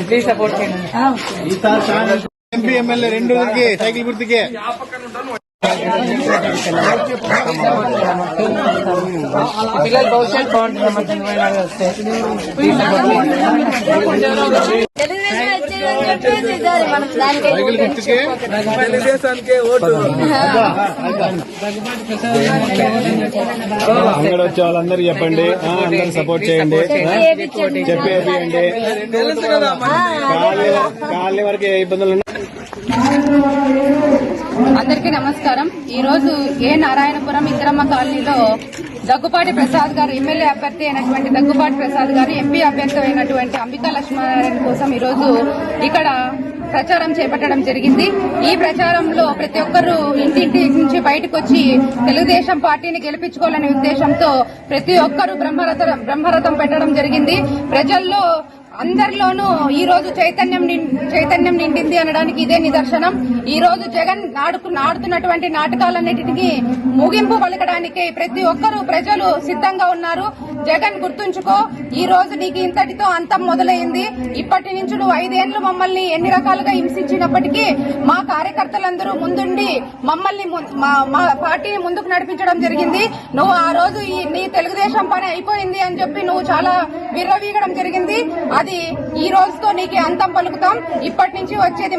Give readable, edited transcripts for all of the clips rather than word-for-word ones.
Please support చేయండి. MP MLA రెండు cycle గుర్తుకే పిల్లలు భవిష్యత్ బాగుంటుంది. తెలుగుదేశానికే ఓటు. అక్కడ వచ్చే వాళ్ళందరూ చెప్పండి, అందరూ సపోర్ట్ చేయండి, చెప్పేయండి. కాలనీ వరకు ఏ ఇబ్బందులు ఉన్నాయి. అందరికీ నమస్కారం. ఈ రోజు నారాయణపురం ఇందిరమ్మ కాలనీలో దగ్గుపాటి ప్రసాద్ గారు ఎమ్మెల్యే అభ్యర్థి అయినటువంటి దగ్గుపాటి ప్రసాద్ గారు ఎంపీ అభ్యర్థి అయినటువంటి అంబికా లక్ష్మీనారాయణ కోసం ఈ రోజు ఇక్కడ ప్రచారం చేపట్టడం జరిగింది. ఈ ప్రచారంలో ప్రతి ఒక్కరూ ఇంటింటి నుంచి బయటకు వచ్చి తెలుగుదేశం పార్టీని గెలిపించుకోవాలనే ఉద్దేశంతో ప్రతి ఒక్కరూ బ్రహ్మరథం పెట్టడం జరిగింది. ప్రజల్లో అందరిలోనూ ఈ రోజు చైతన్యం నిండింది అనడానికి ఇదే నిదర్శనం. ఈ రోజు జగన్ ఆడుతున్నటువంటి నాటకాలన్నిటికీ ముగింపు పలకడానికి ప్రతి ఒక్కరూ ప్రజలు సిద్ధంగా ఉన్నారు. జగన్ గుర్తుంచుకో, ఈ రోజు నీకు ఇంతటితో అంతం మొదలైంది. ఇప్పటి నుంచి నువ్వు 5 ఏళ్లు మమ్మల్ని ఎన్ని రకాలుగా హింసించినప్పటికీ మా కార్యకర్తలందరూ ముందుండి మమ్మల్ని మా పార్టీని ముందుకు నడిపించడం జరిగింది. నువ్వు ఆ రోజు నీ తెలుగుదేశం పని అయిపోయింది అని చెప్పి నువ్వు చాలా విర్రవీగడం జరిగింది. అది ఈ రోజుతో నీకు అంతం పలుకుతాం. ఇప్పటి నుంచి వచ్చేది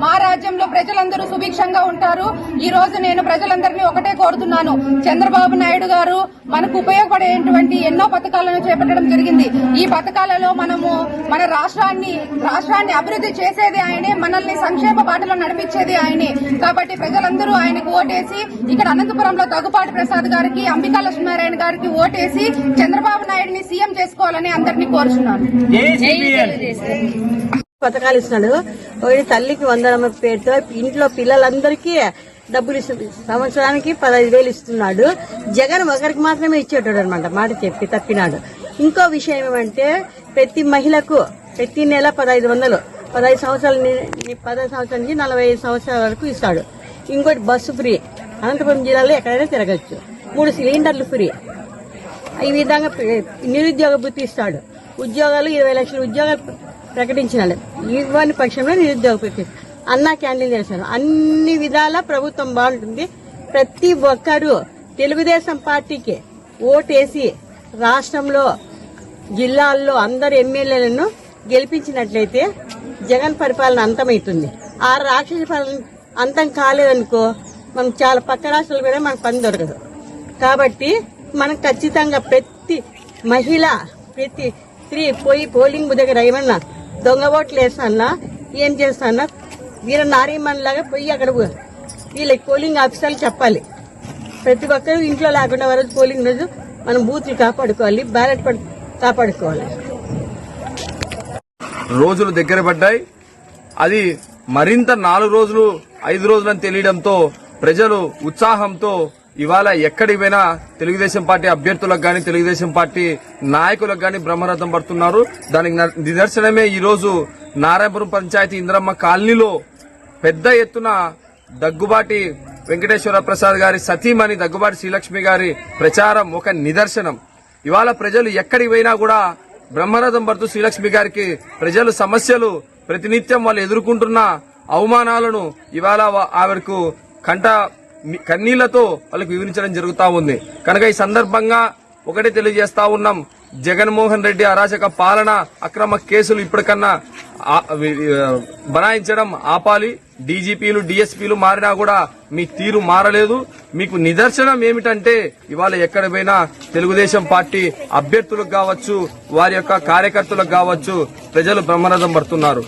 మా రాజ్యంలో ప్రజలందరూ సుభిక్షంగా ఉంటారు. ఈ రోజు నేను ప్రజలందరినీ ఒకటే కోరుతున్నాను, చంద్రబాబు నాయుడు గారు మనకు ఉపయోగపడేటువంటి ఎన్నో పథకాలను చేపట్టడం జరిగింది. ఈ పథకాలలో మనము మన రాష్ట్రాన్ని అభివృద్ధి చేసేది ఆయనే, మనల్ని సంక్షేమ బాటలో నడిపించేది ఆయనే. కాబట్టి ప్రజలందరూ ఆయనకు ఓటేసి ఇక్కడ అనంతపురంలో దగ్గుపాటి ప్రసాద్ గారికి, అంబికా లక్ష్మీనారాయణ గారికి ఓటేసి చంద్రబాబు నాయుడిని సీఎం చేసుకోవాలని అందరినీ కోరుచున్నాను. పథకాలు ఇస్తున్నాడు. ఒకటి తల్లికి 100 పేరుతో ఇంట్లో పిల్లలందరికీ డబ్బులు ఇస్తుంది. సంవత్సరానికి 15,000 ఇస్తున్నాడు. జగన్ ఒకరికి మాత్రమే ఇచ్చేటాడు అనమాట, మాట చెప్పి తప్పినాడు. ఇంకో విషయం ఏమంటే ప్రతి మహిళకు ప్రతి నెల 1,500 15 సంవత్సరాల నుంచి 45 సంవత్సరాల వరకు ఇస్తాడు. ఇంకోటి బస్సు ఫ్రీ, అనంతపురం జిల్లాలో ఎక్కడైనా తిరగచ్చు. 3 సిలిండర్లు ఫ్రీ. ఈ విధంగా నిరుద్యోగ భృతి ఇస్తాడు. ఉద్యోగాలు 20 లక్షల ఉద్యోగాలు ప్రకటించినాడు. ఇవ్వని పక్షంలో నిరుద్యోగ భృతి, అన్నా క్యాంటీన్ చేశారు. అన్ని విధాల ప్రభుత్వం బాగుంటుంది. ప్రతి ఒక్కరూ తెలుగుదేశం పార్టీకి ఓటేసి రాష్ట్రంలో జిల్లాల్లో అందరు ఎమ్మెల్యేలను గెలిపించినట్లయితే జగన్ పరిపాలన అంతమవుతుంది. ఆ రాక్షస పాలన అంతం కాలేదనుకో మనం చాలా పక్క రాష్ట్రాలు కూడా మనకు పని దొరకదు. కాబట్టి మనం ఖచ్చితంగా ప్రతి మహిళ ప్రతి స్త్రీ పోయి పోలింగ్ దగ్గర ఏమన్నా దొంగ ఓట్లు వేస్తానా ఏం చేస్తానా వీర నారీమణిలాగా పోయి అక్కడ వీళ్ళకి పోలింగ్ ఆఫీసర్లు చెప్పాలి. ప్రతి ఒక్కరూ ఇంట్లో లేకుండా రోజు పోలింగ్ రోజు మనం బూత్లు కాపాడుకోవాలి, బ్యాలెట్ కాపాడుకోవాలి. రోజులు దగ్గర పడ్డాయి. అది మరింత 4 రోజులు 5 రోజులని తెలియడంతో ప్రజలు ఉత్సాహంతో ఇవాళ ఎక్కడికి పోయినా తెలుగుదేశం పార్టీ అభ్యర్థులకు గాని తెలుగుదేశం పార్టీ నాయకులకు గాని బ్రహ్మరథం పడుతున్నారు. దానికి నిదర్శనమే ఈ రోజు నారాయణపురం పంచాయతీ ఇందిరమ్మ కాలనీలో పెద్ద ఎత్తున దగ్గుబాటి వెంకటేశ్వర ప్రసాద్ గారి సతీమణి దగ్గుబాటి శ్రీలక్ష్మి గారి ప్రచారం ఒక నిదర్శనం. ఇవాళ ప్రజలు ఎక్కడికి పోయినా కూడా బ్రహ్మరథం పడుతూ శ్రీలక్ష్మి గారికి ప్రజలు సమస్యలు ప్రతినిత్యం వాళ్ళు ఎదుర్కొంటున్న అవమానాలను ఇవాళ ఆవిడకు కన్నీళ్లతో వాళ్ళకు వివరించడం జరుగుతా ఉంది. కనుక ఈ సందర్భంగా ఒకటే తెలియజేస్తా ఉన్నాం, జగన్మోహన్ రెడ్డి అరాచక పాలన అక్రమ కేసులు ఇప్పటికన్నా బనాయించడం ఆపాలి. డీజీపీలు డీఎస్పీలు మారినా కూడా మీ తీరు మారలేదు. మీకు నిదర్శనం ఏమిటంటే ఇవాళ ఎక్కడ పోయినా తెలుగుదేశం పార్టీ అభ్యర్థులకు కావచ్చు వారి యొక్క కార్యకర్తలకు కావచ్చు ప్రజలు బ్రహ్మరథం పడుతున్నారు.